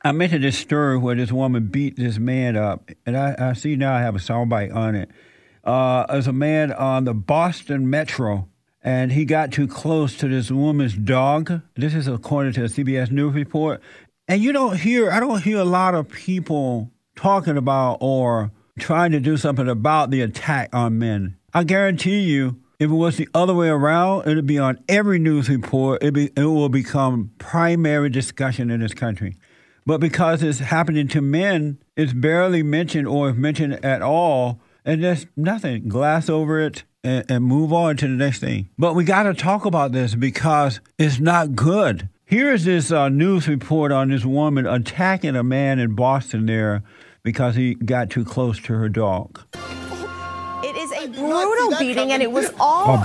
I mentioned this story where this woman beat this man up, and I see now I have a soundbite on it. As a man on the Boston Metro, and he got too close to this woman's dog. This is according to a CBS News report. And I don't hear a lot of people talking about or trying to do something about the attack on men. I guarantee you, if it was the other way around, it would be on every news report. It will become primary discussion in this country. But because it's happening to men, it's barely mentioned or if mentioned at all. And there's nothing. Glass over it and move on to the next thing. But we got to talk about this because it's not good. Here is this news report on this woman attacking a man in Boston there because he got too close to her dog. It is a brutal beating, and it was all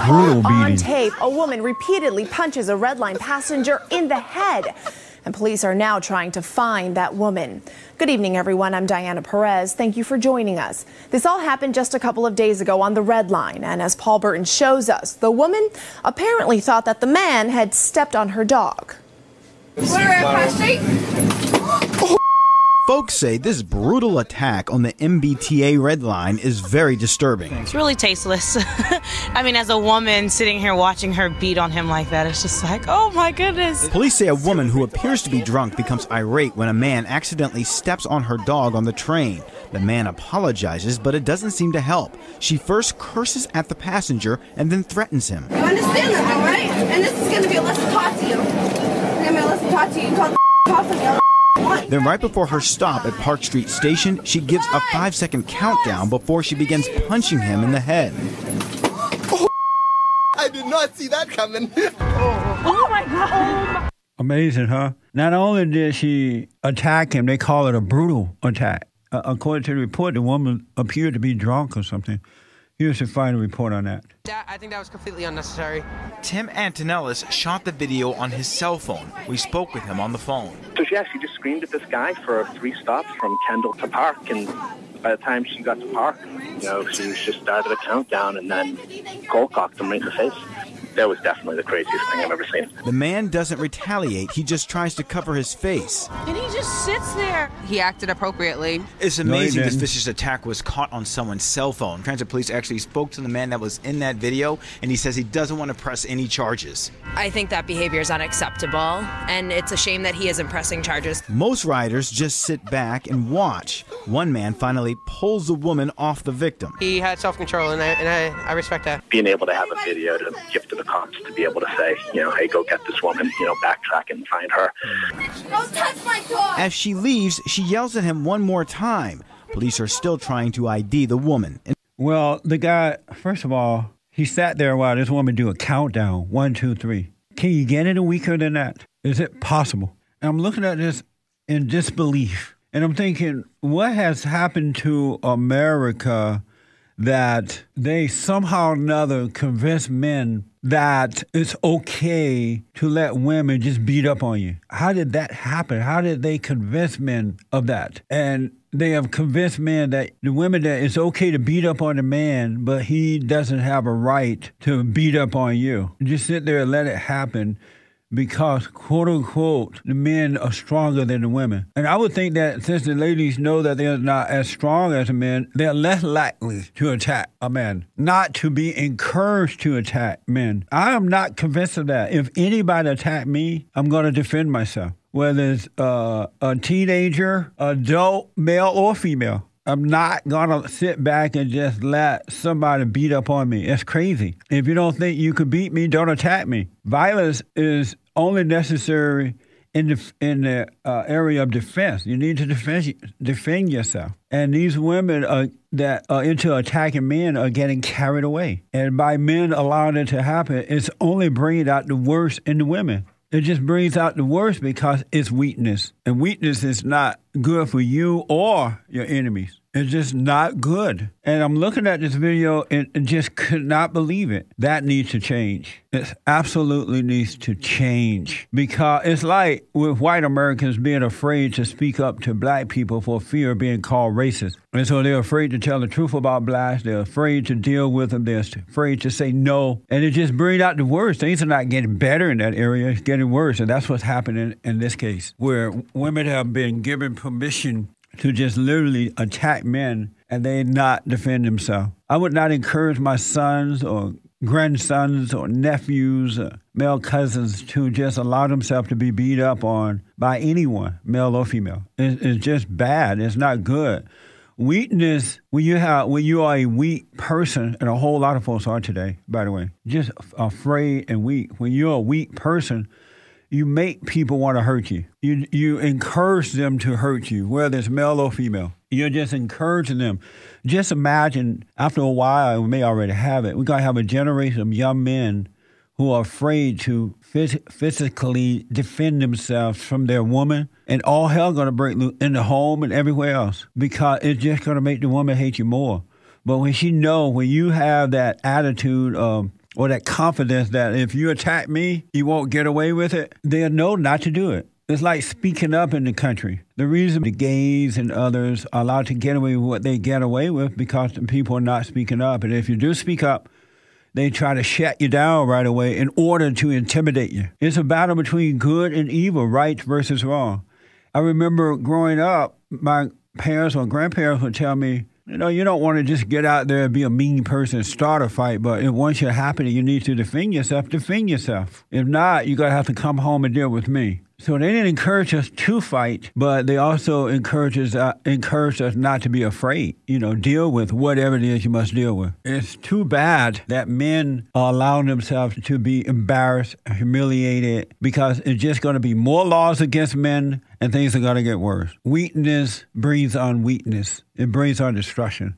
on tape. A woman repeatedly punches a Red Line passenger in the head. And police are now trying to find that woman. Good evening, everyone. I'm Diana Perez. Thank you for joining us. This all happened just a couple of days ago on the Red Line. And as Paul Burton shows us, the woman apparently thought that the man had stepped on her dog. Folks say this brutal attack on the MBTA Red Line is very disturbing. It's really tasteless. I mean, as a woman sitting here watching her beat on him like that, it's just like, oh my goodness. Police say a woman who appears to be drunk becomes irate when a man accidentally steps on her dog on the train. The man apologizes, but it doesn't seem to help. She first curses at the passenger and then threatens him. You understand that now, right? And this is going to be a lesson taught to you. It's going to be a lesson taught to you. You call the officer. Then right before her stop at Park Street Station, she gives a 5-second countdown before she begins punching him in the head. Oh, I did not see that coming. Oh my God. Amazing, huh? Not only did she attack him, they call it a brutal attack. According to the report, the woman appeared to be drunk or something. Here's the final report on that. I think that was completely unnecessary. Tim Antonellis shot the video on his cell phone. We spoke with him on the phone. So she actually just screamed at this guy for 3 stops from Kendall to Park, and by the time she got to Park, she was just started a countdown and then cold-cocked him right in the face. That was definitely the craziest thing I've ever seen. The man doesn't retaliate. He just tries to cover his face. And he just sits there. He acted appropriately. It's amazing this vicious attack was caught on someone's cell phone. Transit police actually spoke to the man that was in that video, and he says he doesn't want to press any charges. I think that behavior is unacceptable, and it's a shame that he isn't pressing charges. Most riders just sit back and watch. One man finally pulls the woman off the victim. He had self-control, and I respect that. Being able to have a video to give to the cops to be able to say, hey, go get this woman, backtrack and find her. Don't touch my dog! As she leaves, she yells at him one more time. Police are still trying to ID the woman. Well, the guy, first of all, he sat there while this woman do a countdown. 1, 2, 3. Can you get any weaker than that? Is it possible? And I'm looking at this in disbelief. And I'm thinking, what has happened to America that they somehow or another convince men that it's okay to let women just beat up on you? How did that happen? How did they convince men of that? And they have convinced men that the women that it's okay to beat up on a man, but he doesn't have a right to beat up on you. Just sit there and let it happen because, quote unquote, the men are stronger than the women. And I would think that since the ladies know that they're not as strong as the men, they're less likely to attack a man, not to be encouraged to attack men. I am not convinced of that. If anybody attack me, I'm going to defend myself, whether it's a teenager, adult, male or female. I'm not going to sit back and just let somebody beat up on me. It's crazy. If you don't think you could beat me, don't attack me. Violence is only necessary in the area of defense. You need to defend yourself. And these women that are into attacking men are getting carried away. And by men allowing it to happen, it's only bringing out the worst in the women. It just brings out the worst because it's weakness. And weakness is not good for you or your enemies. It's just not good. And I'm looking at this video and just could not believe it. That needs to change. It absolutely needs to change. Because it's like with white Americans being afraid to speak up to black people for fear of being called racist. And so they're afraid to tell the truth about blacks. They're afraid to deal with them. They're afraid to say no. And it just brings out the worst. Things are not getting better in that area. It's getting worse. And that's what's happening in this case, where women have been given permission to just literally attack men and they not defend themselves. I would not encourage my sons or grandsons or nephews, male cousins, to just allow themselves to be beat up on by anyone, male or female. It's just bad. It's not good. Weakness, when you are a weak person, and a whole lot of folks are today, by the way, just afraid and weak. When you're a weak person, you make people want to hurt you. You encourage them to hurt you, whether it's male or female. You're just encouraging them. Just imagine, after a while, we may already have it, we're going to have a generation of young men who are afraid to physically defend themselves from their woman, and all hell going to break loose in the home and everywhere else, because it's just going to make the woman hate you more. But when you have that attitude of, or that confidence that if you attack me, you won't get away with it, they'll know not to do it. It's like speaking up in the country. The reason the gays and others are allowed to get away with what they get away with because the people are not speaking up. And if you do speak up, they try to shut you down right away in order to intimidate you. It's a battle between good and evil, right versus wrong. I remember growing up, my parents or grandparents would tell me, you don't want to just get out there and be a mean person and start a fight, but if once it happens, you need to defend yourself, defend yourself. If not, you're going to have to come home and deal with me. So they didn't encourage us to fight, but they also encouraged us not to be afraid. Deal with whatever it is you must deal with. It's too bad that men are allowing themselves to be embarrassed, humiliated, because it's just going to be more laws against men and things are going to get worse. Weakness brings on weakness. It brings on destruction.